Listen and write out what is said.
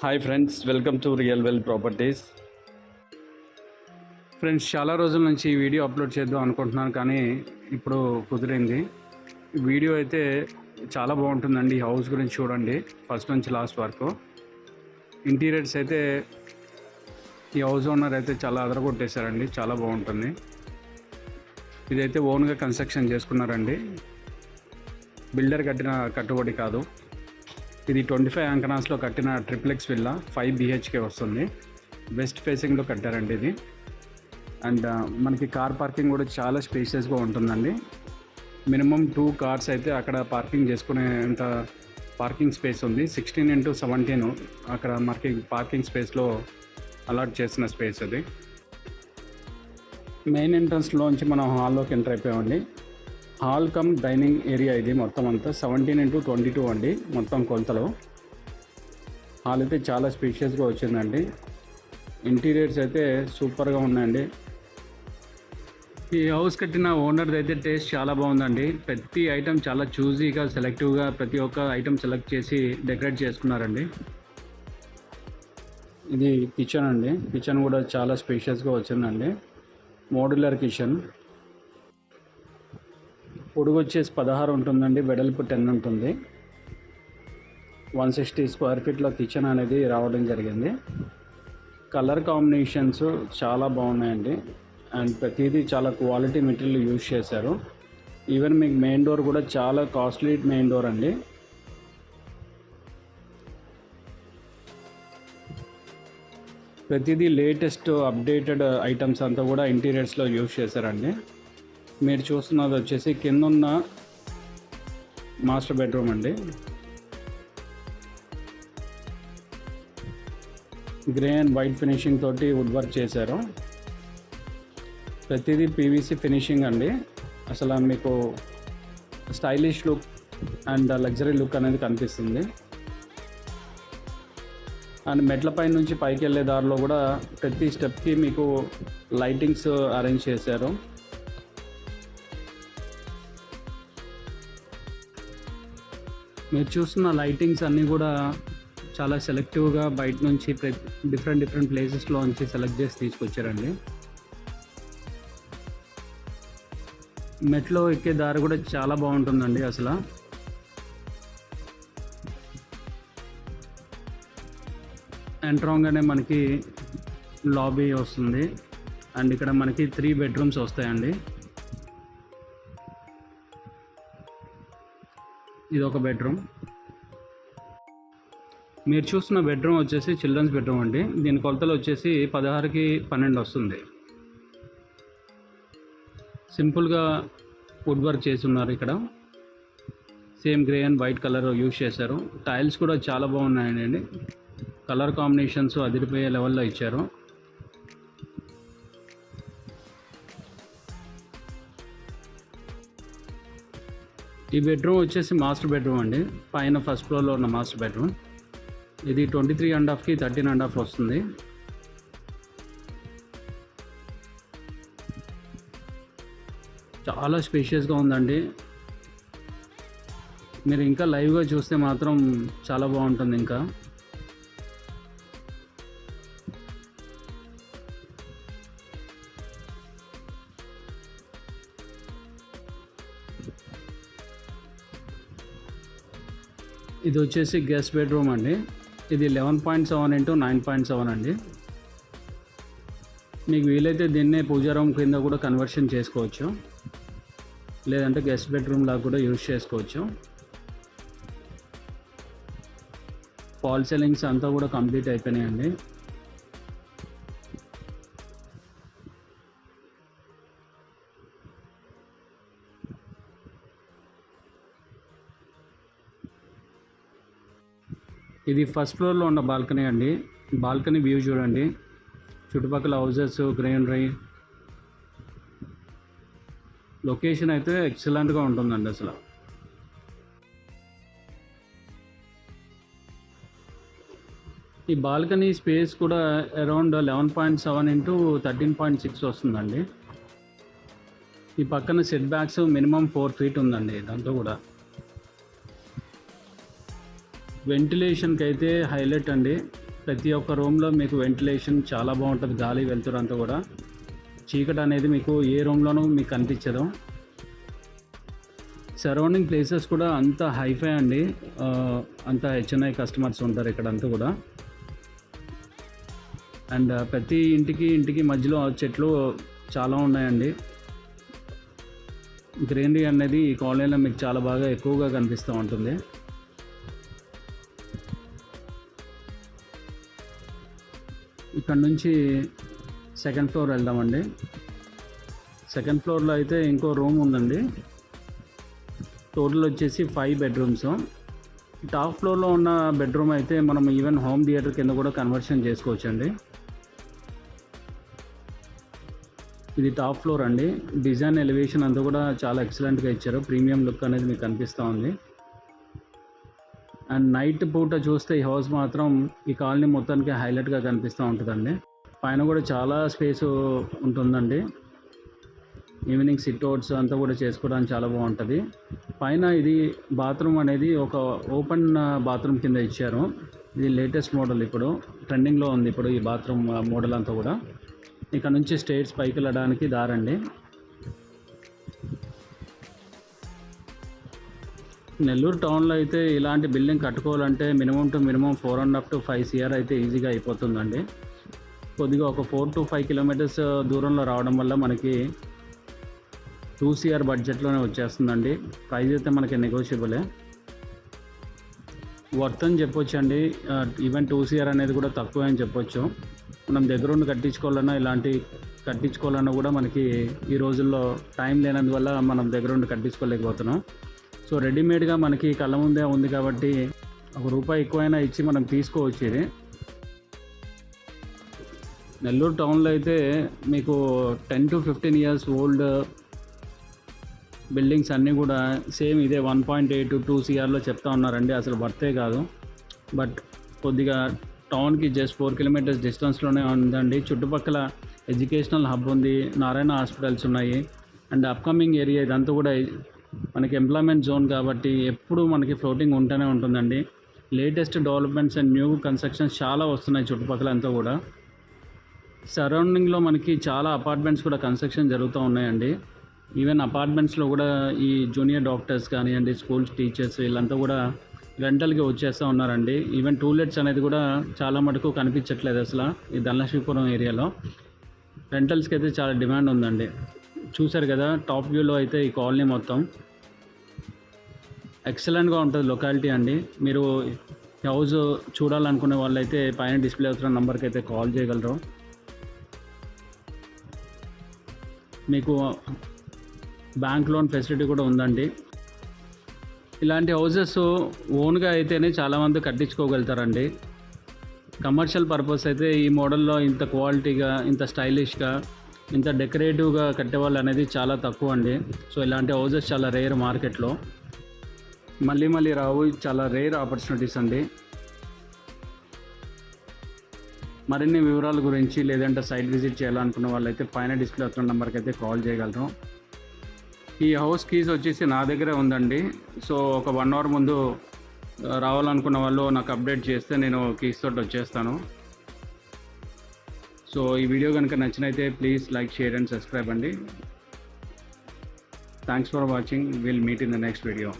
Hi friends, welcome to real well properties. Friends, చాలా రోజుల నుంచి ఈ వీడియో అప్లోడ్ చేద్దాం అనుకుంటున్నాను, కానీ ఇప్పుడు కుదిరింది. వీడియో అయితే చాలా బాగుంటుందండి. ఈ హౌస్ గురించి చూడండి ఫస్ట్ నుంచి లాస్ట్ వరకు. ఇంటీరియర్స్ అయితే ఈ హౌస్ ఓనర్ అయితే చాలా అదరగొట్టేశారండి, చాలా బాగుంటుంది. ఇదైతే ఓన్గా కన్స్ట్రక్షన్ చేసుకున్నారండి, బిల్డర్ కట్టిన కట్టుబడి కాదు. ఇది 25 అంకనాస్లో కట్టిన ట్రిప్లెక్స్ విల్లా, 5 BHK వస్తుంది. వెస్ట్ ఫేసింగ్లో కట్టారండి ఇది. అండ్ మనకి కార్ పార్కింగ్ కూడా చాలా స్పేషియస్గా ఉంటుందండి. మినిమం 2 కార్స్ అయితే అక్కడ పార్కింగ్ చేసుకునేంత పార్కింగ్ స్పేస్ ఉంది. 16x17 అక్కడ మనకి పార్కింగ్ స్పేస్లో అలాట్ చేసిన స్పేస్ అది. మెయిన్ ఎంట్రన్స్లోంచి మనం హాల్లోకి ఎంటర్ అయిపోయామండి. హాల్ కమ్ డైనింగ్ ఏరియా ఇది మొత్తం అంతా. 17x22 అండి మొత్తం కొలతలో. హాల్ అయితే చాలా స్పేషియస్గా వచ్చిందండి. ఇంటీరియర్స్ అయితే సూపర్గా ఉన్నాయండి. ఈ హౌస్ కట్టిన ఓనర్ది అయితే టేస్ట్ చాలా బాగుందండి. ప్రతి ఐటెం చాలా చూజీగా, సెలెక్టివ్గా ప్రతి ఒక్క ఐటెం సెలెక్ట్ చేసి డెకరేట్ చేసుకున్నారండి. ఇది కిచెన్ అండి. కిచెన్ కూడా చాలా స్పేషియస్గా వచ్చిందండి. Modular kitchen. పొడుగు వచ్చేసి 16 ఉంటుందండి, వెడల్పు 10 ఉంటుంది. 160 స్క్వేర్ ఫీట్లో కిచెన్ అనేది రావడం జరిగింది. కలర్ కాంబినేషన్స్ చాలా బాగున్నాయండి. అండ్ ప్రతిదీ చాలా క్వాలిటీ మెటీరియల్ యూజ్ చేశారు. ఈవెన్ మీకు మెయిన్ డోర్ కూడా చాలా కాస్ట్లీ మెయిన్ డోర్ అండి. ప్రతిదీ లేటెస్ట్ అప్డేటెడ్ ఐటమ్స్ అంతా కూడా ఇంటీరియర్స్లో యూజ్ చేశారండి. మీరు చూస్తున్నది వచ్చేసి కింద ఉన్న మాస్టర్ బెడ్రూమ్ అండి. గ్రే అండ్ వైట్ ఫినిషింగ్ తోటి వుడ్ వర్క్ చేశారు. ప్రతిదీ PVC ఫినిషింగ్ అండి. అసలు మీకు stylish look and luxury look అనేది కనిపిస్తుంది. అండ్ మెట్లపై నుంచి పైకి వెళ్ళే దారిలో కూడా ప్రతి స్టెప్కి మీకు లైటింగ్స్ అరేంజ్ చేశారు. మీరు చూస్తున్న లైటింగ్స్ అన్నీ కూడా చాలా సెలెక్టివ్గా బయట నుంచి డిఫరెంట్ ప్లేసెస్లో నుంచి సెలెక్ట్ చేసి తీసుకొచ్చారండి. మెట్లో ఎక్కే దారి కూడా చాలా బాగుంటుందండి. అసలు ఎంటర్ అవగానే మనకి లాబీ వస్తుంది. అండ్ ఇక్కడ మనకి 3 బెడ్రూమ్స్ వస్తాయండి. ఇది ఒక బెడ్రూమ్. మీరు చూస్తున్న బెడ్రూమ్ వచ్చేసి చిల్డ్రన్స్ బెడ్రూమ్ అండి. దీని కొలతలు వచ్చేసి 16x12 వస్తుంది. సింపుల్గా వుడ్ వర్క్ చేసి ఉన్నారు. ఇక్కడ same grey and white colour use చేశారు. టైల్స్ కూడా చాలా బాగున్నాయండి. కలర్ కాంబినేషన్స్ అదిరిపోయే లెవెల్లో ఇచ్చారు. ఈ బెడ్రూమ్ వచ్చేసి మాస్టర్ బెడ్రూమ్ అండి. పైన ఫస్ట్ ఫ్లోర్లో ఉన్న మాస్టర్ బెడ్రూమ్. ఇది 23.5కి 13.5 వస్తుంది. చాలా స్పేషియస్గా ఉందండి. మీరు ఇంకా లైవ్గా చూస్తే మాత్రం చాలా బాగుంటుంది. ఇంకా ఇది వచ్చేసి గెస్ట్ బెడ్రూమ్ అండి. ఇది 11.7 x 9.7 అండి. మీకు వీలైతే దీన్నే పూజా రూమ్ కింద కూడా కన్వర్షన్ చేసుకోవచ్చు, లేదంటే గెస్ట్ బెడ్రూమ్ లాగా కూడా యూజ్ చేసుకోవచ్చు. ఫాల్ సీలింగ్స్ అంతా కూడా కంప్లీట్ అయిపోయినాయండి. ఇది ఫస్ట్ ఫ్లోర్లో ఉన్న బాల్కనీ అండి. బాల్కనీ వ్యూ చూడండి. చుట్టుపక్కల హౌజెస్, గ్రీనరీ, లొకేషన్ అయితే ఎక్సలెంట్గా ఉంటుందండి. అసలు ఈ బాల్కనీ స్పేస్ కూడా అరౌండ్ 11.7 x 13.6 వస్తుందండి. ఈ పక్కన సెట్ బ్యాక్స్ మినిమం 4 feet ఉందండి. దాంతో కూడా వెంటిలేషన్కి అయితే హైలైట్ అండి. ప్రతి ఒక్క రూమ్లో మీకు వెంటిలేషన్ చాలా బాగుంటుంది, గాలి వెలుతురు అంతా కూడా. చీకటి అనేది మీకు ఏ రూమ్లోనూ మీకు కనిపించదు. సరౌండింగ్ ప్లేసెస్ కూడా అంత హైఫై అండి. అంత హెచ్ఎన్ఐ కస్టమర్స్ ఉంటారు ఇక్కడంతా కూడా. అండ్ ప్రతి ఇంటికి మధ్యలో చెట్లు చాలా ఉన్నాయండి. గ్రీనరీ అనేది ఈ కాలనీలో మీకు చాలా బాగా ఎక్కువగా కనిపిస్తూ ఉంటుంది. ఇక్కడ నుంచి సెకండ్ ఫ్లోర్ వెళ్దామండి. సెకండ్ ఫ్లోర్లో అయితే ఇంకో రూమ్ ఉందండి. టోటల్ వచ్చేసి 5 బెడ్రూమ్స్. టాప్ ఫ్లోర్లో ఉన్న బెడ్రూమ్ అయితే మనం ఈవెన్ హోమ్ థియేటర్ కింద కూడా కన్వర్షన్ చేసుకోవచ్చండి. ఇది టాప్ ఫ్లోర్ అండి. డిజైన్ ఎలివేషన్ అంతా కూడా చాలా ఎక్సలెంట్గా ఇచ్చారు. ప్రీమియం లుక్ అనేది మీకు కనిపిస్తూ ఉంది. అండ్ నైట్ పూట చూస్తే ఈ హౌస్ మాత్రం ఈ కాలనీ మొత్తానికి హైలైట్గా కనిపిస్తూ ఉంటుందండి. పైన కూడా చాలా స్పేస్ ఉంటుందండి. ఈవినింగ్ సిట్అవుట్స్ అంతా కూడా చేసుకోవడానికి చాలా బాగుంటుంది. పైన ఇది బాత్రూమ్ అనేది ఒక ఓపెన్ బాత్రూమ్ కింద ఇచ్చారు. ఇది లేటెస్ట్ మోడల్, ఇప్పుడు ట్రెండింగ్లో ఉంది ఇప్పుడు ఈ బాత్రూమ్ మోడల్ అంతా కూడా. ఇక్కడ నుంచి స్టేర్స్ పైకి వెళ్ళడానికి దారండి. నెల్లూరు టౌన్లో అయితే ఇలాంటి బిల్డింగ్ కట్టుకోవాలంటే మినిమం 4.5 to 5 CR అయితే ఈజీగా అయిపోతుందండి. కొద్దిగా ఒక 4 to 5 కిలోమీటర్స్ దూరంలో రావడం వల్ల మనకి 2 CR బడ్జెట్లోనే వచ్చేస్తుందండి. ప్రైస్ అయితే మనకి నెగోషియబులే, వర్త్ అని చెప్పొచ్చు అండి. ఈవెన్ 2 CR అనేది కూడా తక్కువ అని చెప్పొచ్చు. మనం దగ్గరుండి కట్టించుకోవాలన్నా కూడా మనకి ఈ రోజుల్లో టైం లేనందువల్ల మనం దగ్గరుండి కట్టించుకోలేకపోతున్నాం. సో రెడీమేడ్గా మనకి కళ్ళ ముందే ఉంది కాబట్టి ₹1 ఎక్కువైనా ఇచ్చి మనం తీసుకోవచ్చు. ఇది నెల్లూరు టౌన్లో అయితే మీకు 10 to 15 years ఓల్డ్ బిల్డింగ్స్ అన్నీ కూడా సేమ్ ఇదే 1.8 to 2 CRలో చెప్తా ఉన్నారండి. అసలు వర్తే కాదు. బట్ కొద్దిగా టౌన్కి జస్ట్ 4 kilometers డిస్టెన్స్లోనే ఉందండి. చుట్టుపక్కల ఎడ్యుకేషనల్ హబ్ ఉంది, నారాయణ హాస్పిటల్స్ ఉన్నాయి. అండ్ అప్కమింగ్ ఏరియా ఇదంతా కూడా మనకి ఎంప్లాయ్మెంట్ జోన్ కాబట్టి ఎప్పుడు మనకి ఫ్లోటింగ్ ఉంటూనే ఉంటుందండి. Latest developments and new constructions చాలా వస్తున్నాయి చుట్టుపక్కల అంతా కూడా. సరౌండింగ్లో మనకి చాలా అపార్ట్మెంట్స్ కూడా కన్స్ట్రక్షన్ జరుగుతూ ఉన్నాయండి. ఈవెన్ అపార్ట్మెంట్స్లో కూడా ఈ జూనియర్ డాక్టర్స్ కానివ్వండి, స్కూల్స్ టీచర్స్ వీళ్ళంతా కూడా రెంటల్కి వచ్చేస్తూ ఉన్నారండి. ఈవెన్ టూలెట్స్ అనేది కూడా చాలా మటుకు కనిపించట్లేదు అసలు ఈ ధనలక్ష్మీపురం ఏరియాలో. రెంటల్స్కి అయితే చాలా డిమాండ్ ఉందండి. చూశారు కదా టాప్ వ్యూలో అయితే ఈ కాలనీ మొత్తం ఎక్సలెంట్గా ఉంటుంది లొకాలిటీ అండి. మీరు హౌస్ చూడాలనుకునే వాళ్ళైతే పైన డిస్ప్లే అవుతున్న నెంబర్కి అయితే కాల్ చేయగలరు. మీకు బ్యాంక్ లోన్ ఫెసిలిటీ కూడా ఉందండి. ఇలాంటి హౌజెస్ ఓన్గా అయితేనే చాలామంది కట్టించుకోగలుగుతారండి. కమర్షియల్ పర్పస్ అయితే ఈ మోడల్లో ఇంత క్వాలిటీగా, ఇంత స్టైలిష్గా, ఇంత డెకరేటివ్గా కట్టేవాళ్ళు అనేది చాలా తక్కువ అండి. సో ఇలాంటి హౌజెస్ చాలా రేర్ మార్కెట్లో, మళ్ళీ రావు. చాలా రేర్ ఆపర్చునిటీస్ అండి. మరిన్ని వివరాల గురించి లేదంటే సైట్ విజిట్ చేయాలనుకున్న వాళ్ళైతే పైన డిస్ప్లే అవుతున్న నెంబర్కి అయితే కాల్ చేయగలరు. ఈ హౌస్ కీస్ వచ్చేసి నా దగ్గరే ఉందండి. సో ఒక 1 hour ముందు రావాలనుకున్న వాళ్ళు నాకు అప్డేట్ చేస్తే నేను కీస్ తోటి వచ్చేస్తాను. సో ఈ వీడియో కనుక నచ్చినైతే please like, share and subscribe అండి. Thanks for watching. Will meet in the next video.